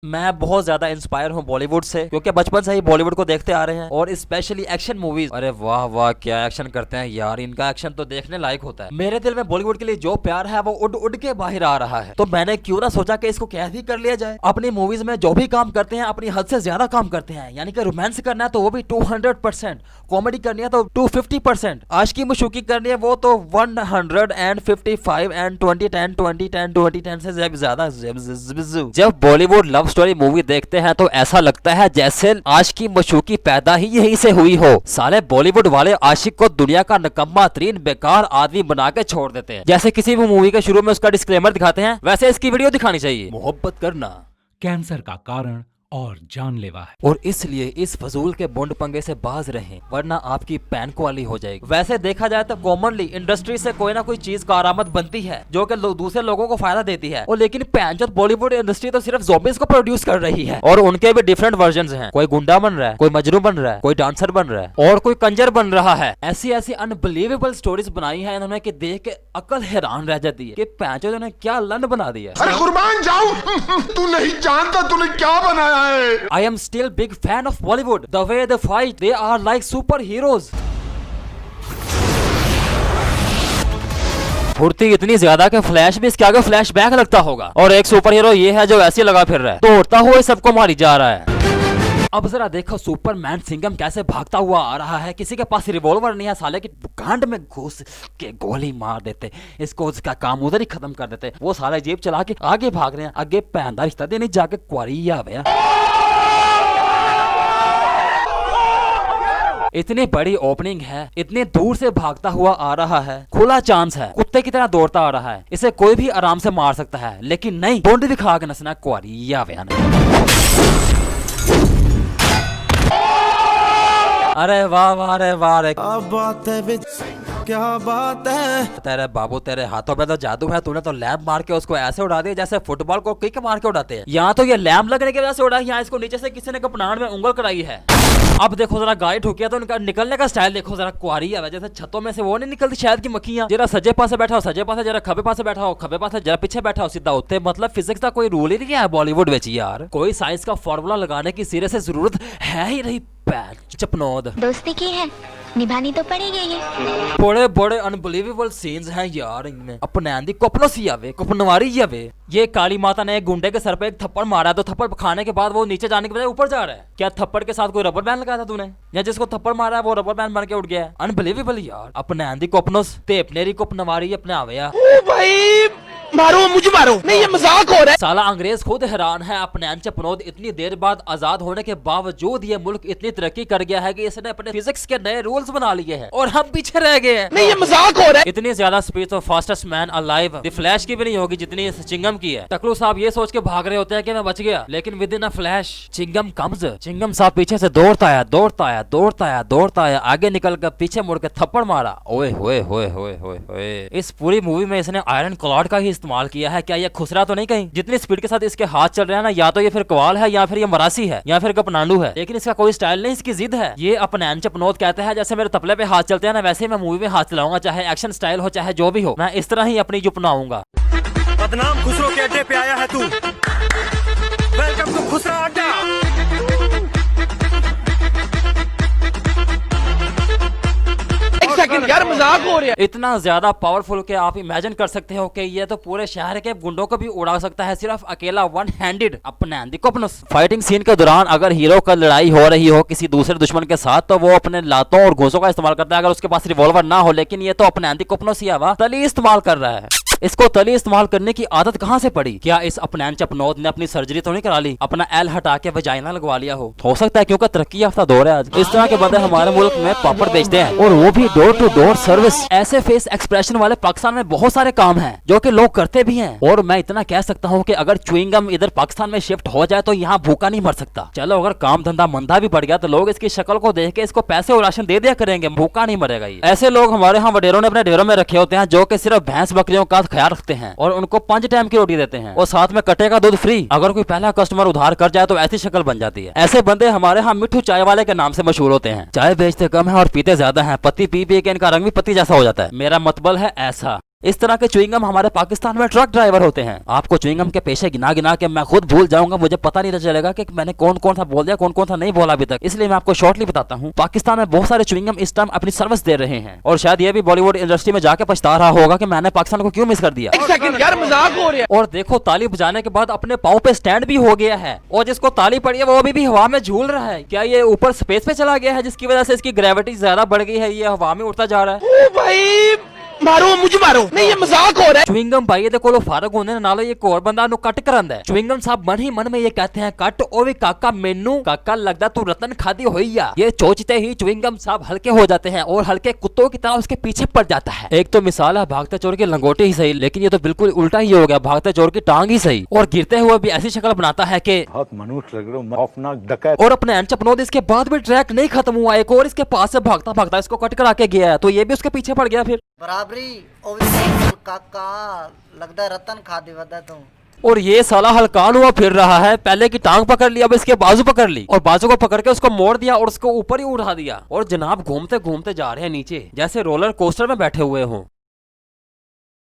मैं बहुत ज्यादा इंस्पायर हूँ बॉलीवुड से, क्योंकि बचपन से ही बॉलीवुड को देखते आ रहे हैं और स्पेशली एक्शन मूवीज। अरे वाह वाह क्या एक्शन करते हैं यार, इनका एक्शन तो देखने लायक होता है। मेरे दिल में बॉलीवुड के लिए जो प्यार है वो उड़ उड़ के बाहर आ रहा है, तो मैंने क्यों ना सोचा कि इसको कैद ही कर लिया जाए। अपनी मूवीज में जो भी काम करते हैं अपनी हद से ज्यादा काम करते हैं, यानी कि रोमांस करना है तो वो भी 200%, कॉमेडी करनी है तो 250%, आशिकी मशूकी करनी है वो तो 155 एंड 2010 2010 2010 से ज्यादा। जब बॉलीवुड लव स्टोरी मूवी देखते हैं तो ऐसा लगता है जैसे आशिकी मशूकी पैदा ही यहीं से हुई हो। साले बॉलीवुड वाले आशिक को दुनिया का निकम्मा तरीन बेकार आदमी बना के छोड़ देते हैं। जैसे किसी भी मूवी के शुरू में उसका डिस्क्लेमर दिखाते हैं, वैसे इसकी वीडियो दिखानी चाहिए। मोहब्बत करना कैंसर का कारण और जानलेवा है, और इसलिए इस फजूल के बॉन्ड पंगे से बाज रहें, वरना आपकी पैन वाली हो जाएगी। वैसे देखा जाए तो कॉमनली इंडस्ट्री से कोई ना कोई चीज कारामद बनती है जो कि दूसरे लोगों को फायदा देती है, और लेकिन पैंचत बॉलीवुड इंडस्ट्री तो सिर्फ ज़ॉम्बीज़ को प्रोड्यूस कर रही है, और उनके भी डिफरेंट वर्जन हैं। कोई गुंडा बन रहा है, कोई मजनू बन रहा है, कोई डांसर बन रहा है, और कोई कंजर बन रहा है। ऐसी ऐसी अनबिलीवेबल स्टोरीज बनाई है इन्होंने कि देख के अकल हैरान रह जाती है कि पैंचत ने क्या लन बना दिया। अरे कुर्बान जाऊं, तू नहीं जानता तूने क्या बनाया है। I am still big fan of Bollywood. The way they fight, they are like superheroes. फुर्ती इतनी ज्यादा कि फ्लैश भी इसके आगे फ्लैश बैक लगता होगा, और एक सुपर हीरो ये है जो ऐसे लगा फिर रहा है, दौड़ता हुआ सबको मारी जा रहा है। अब जरा देखो सुपरमैन सिंघम कैसे भागता हुआ आ रहा है। किसी के पास रिवॉल्वर नहीं है, साले की गांड में घुस के गोली मार देते, इसको उसका काम उधर ही खत्म कर देते। वो साले जेब चला के आगे भाग रहे हैं, आगे पैंदा रिश्ता देने जाके क्वारी आ गया। इतनी बड़ी ओपनिंग है, इतनी दूर से भागता हुआ आ रहा है, खुला चांस है, कुत्ते की तरह दौड़ता आ रहा है, इसे कोई भी आराम से मार सकता है, लेकिन नहीं, बॉन्ड दिखा के नसना क्वारी आ गया। अरे वाह वाह रे वाह रे, क्या बात है, क्या बात है। तेरे बाबू तेरे हाथों में तो जादू है, तूने तो लैम्प मार के उसको ऐसे उड़ा दिया जैसे फुटबॉल को किक मार के उड़ाते हैं। यहाँ तो ये लैम्प लगने की वजह से उड़ा, यहाँ इसको नीचे से किसी ने कपनाड़ में उंगल कराई है। अब देखो जरा गाय ठोकिया तो उनका निकलने का स्टाइल देखो जरा, क्वारी है जैसे छतों में से वो नहीं निकलती शायद की मक्खियां। जरा सजे पासे बैठा हो सजे पासे, जरा खबे पासे बैठा हो खबे पासे, जरा पीछे बैठा हो सीधा होते। मतलब फिजिक्स का कोई रूल ही नहीं है बॉलीवुड में यार, कोई साइंस का फॉर्मूला लगाने की सिरे से जरूरत है ही नहीं। चपनौद दोस्ती की है, निभानी तो पड़ेगी ही। बड़े बड़े अनबिलीवेबल सीन्स हैं यार इनमें। अपने आंधी कपलोसी आवे कपनवारी आवे। ये काली माता ने एक गुंडे के सर पे एक थप्पड़ मारा, तो थप्पड़ खाने के बाद वो नीचे जाने के बजाय ऊपर जा रहा है। क्या थप्पड़ के साथ कोई रबर बैंड लगाया था तूने, या जिसको थप्पड़ मारा है वो रबर बैंड बन के उठ गया है? अनबिलीवेबल यार। अपने आंधी कोपनोस ते अपनेरी कोपनवारी अपने आवेया। ओ भाई मारो, मुझे मारो, नहीं ये मजाक हो रहा है। साला अंग्रेज खुद हैरान है। अपने चपनौद इतनी देर बाद आजाद होने के बावजूद ये मुल्क इतनी तरक्की कर गया है कि इसने अपने फिजिक्स के नए रूल्स बना लिए हैं और हम पीछे रह गए हैं। नहीं ये मजाक हो रहा है। इतनी ज्यादा स्पीड तो fastest man alive the flash की भी नहीं होगी जितनी चिंगम की है। टकलू साहब ये सोच के भाग रहे होते हैं कि मैं बच गया, लेकिन विद इन अ फ्लैश चिंगम कम्स। चिंगम साहब पीछे से दौड़ता आया दौड़ता आया दौड़ता आया दौड़ता आया, आगे निकल कर पीछे मुड़ के थप्पड़ मारा। ओए होए होए होए होए होए। इस पूरी मूवी में इसने आयरन क्लॉड का ही इस्तेमाल किया है। क्या ये खुसरा तो नहीं कहीं? जितनी स्पीड के साथ इसके हाथ चल रहे हैं ना, या तो ये फिर कवाल है या फिर ये मरासी है या फिर कपनांडू है, लेकिन इसका कोई स्टाइल नहीं, इसकी जिद है। ये अपने चपनौद कहते हैं जैसे मेरे तपले पे हाथ चलते हैं ना, वैसे मैं मूवी में हाथ चलाऊंगा, चाहे एक्शन स्टाइल हो चाहे जो भी हो, मैं इस तरह ही अपनी जो अपनाऊंगा। बदनाम खुसरो के अड्डे पे आया है तू, वेलकम टू खुसरा अड्डा। यार मजाक हो रहा है। इतना ज्यादा पावरफुल के आप इमेजिन कर सकते हो कि ये तो पूरे शहर के गुंडों को भी उड़ा सकता है, सिर्फ अकेला वन हैंडेड। अपने फाइटिंग सीन के दौरान अगर हीरो का लड़ाई हो रही हो किसी दूसरे दुश्मन के साथ, तो वो अपने लातों और घूसों का इस्तेमाल करता है अगर उसके पास रिवॉल्वर ना हो, लेकिन ये तो अपने तली इस्तेमाल कर रहा है। इसको तली इस्तेमाल करने की आदत कहाँ से पड़ी? क्या इस अपने चपनौद ने अपनी सर्जरी तो नहीं करा ली, अपना एल हटा के वजाइना लगवा लिया हो सकता है, क्योंकि तरक्की याफ्ता दौर है आज। इस तरह के बंदे हमारे मुल्क में पापड़ बेचते हैं, और वो भी डोर टू डोर सर्विस। ऐसे फेस एक्सप्रेशन वाले पाकिस्तान में बहुत सारे काम हैं जो कि लोग करते भी हैं। और मैं इतना कह सकता हूँ कि अगर च्युइंगम इधर पाकिस्तान में शिफ्ट हो जाए तो यहाँ भूखा नहीं मर सकता। चलो अगर काम धंधा मंदा भी पड़ गया तो लोग इसकी शक्ल को देख के इसको पैसे और राशन दे दिया करेंगे, भूखा नहीं मरेगा ये। ऐसे लोग हमारे यहाँ वडेरों ने अपने डेरों में रखे होते हैं जो कि सिर्फ भैंस बकरियों का ख्याल रखते हैं और उनको 5 टाइम की रोटी देते हैं और साथ में कटे का दूध फ्री। अगर कोई पहला कस्टमर उधार कर जाए तो ऐसी शक्ल बन जाती है। ऐसे बंदे हमारे यहाँ मिट्ठू चाय वाले के नाम से मशहूर होते हैं। चाय बेचते कम है और पीते ज्यादा है, पत्ती पी पी के इनका रंग भी पत्ती जैसा हो जाता है। मेरा मतलब है ऐसा। इस तरह के च्युइंगम हमारे पाकिस्तान में ट्रक ड्राइवर होते हैं। आपको च्युइंगम के पेशे गिना गिना के मैं खुद भूल जाऊंगा, मुझे पता नहीं चलेगा कि मैंने कौन कौन सा बोल दिया, कौन कौन सा नहीं बोला अभी तक। इसलिए मैं आपको शॉर्टली बताता हूँ। पाकिस्तान में बहुत सारे च्युइंगम इस टाइम अपनी सर्विस दे रहे हैं और शायद ये भी बॉलीवुड इंडस्ट्री में जाके पछता रहा होगा कि मैंने पाकिस्तान को क्यों मिस कर दिया। एक सेकंड यार, मजाक हो रहा है। और देखो, ताली बजाने के बाद अपने पाँव पे स्टैंड भी हो गया है और जिसको ताली पड़ी है वो अभी भी हवा में झूल रहा है। क्या ये ऊपर स्पेस पे चला गया है जिसकी वजह से इसकी ग्रेविटी ज्यादा बढ़ गई है, ये हवा में उड़ता जा रहा है। ओ भाई मारो, मुझे मारो, नहीं ये मजाक हो रहा है। च्युइंगम भाई दे कोलो फारग होने नालो एक और बंदा नु कट करंदा है। च्युइंगम साहब मन ही मन में ये कहते हैं, कट ओ वे काका मेनू काका लगदा तू रतन खादी होइया। ये सोचते ही च्युइंगम साहब हल्के हो जाते हैं और हल्के कुत्तों की तरह उसके पीछे पड़ जाता है। एक तो मिसाल है भागते चोर की लंगोटी ही सही, लेकिन ये तो बिल्कुल उल्टा ही हो गया, भागते चोर की टांग ही सही। और गिरते हुए भी ऐसी शक्ल बनाता है कि बहुत मनुष्य लग रहे हो, खौफनाक डकैत। और अपने एंचपनोद इसके बाद भी ट्रैक नहीं खत्म हुआ, एक और इसके पास से भागता भागता इसको कट करा के गया है, तो ये भी उसके पीछे पड़ गया फिर। बराबरी काका लगता है रतन खादी वदा तुम। और ये साला हलकान हुआ फिर रहा है, पहले की टांग पकड़ ली, अब इसके बाजू पकड़ ली और बाजू को पकड़ के उसको मोड़ दिया और उसको ऊपर ही उठा दिया। और जनाब घूमते घूमते जा रहे हैं नीचे, जैसे रोलर कोस्टर में बैठे हुए हों।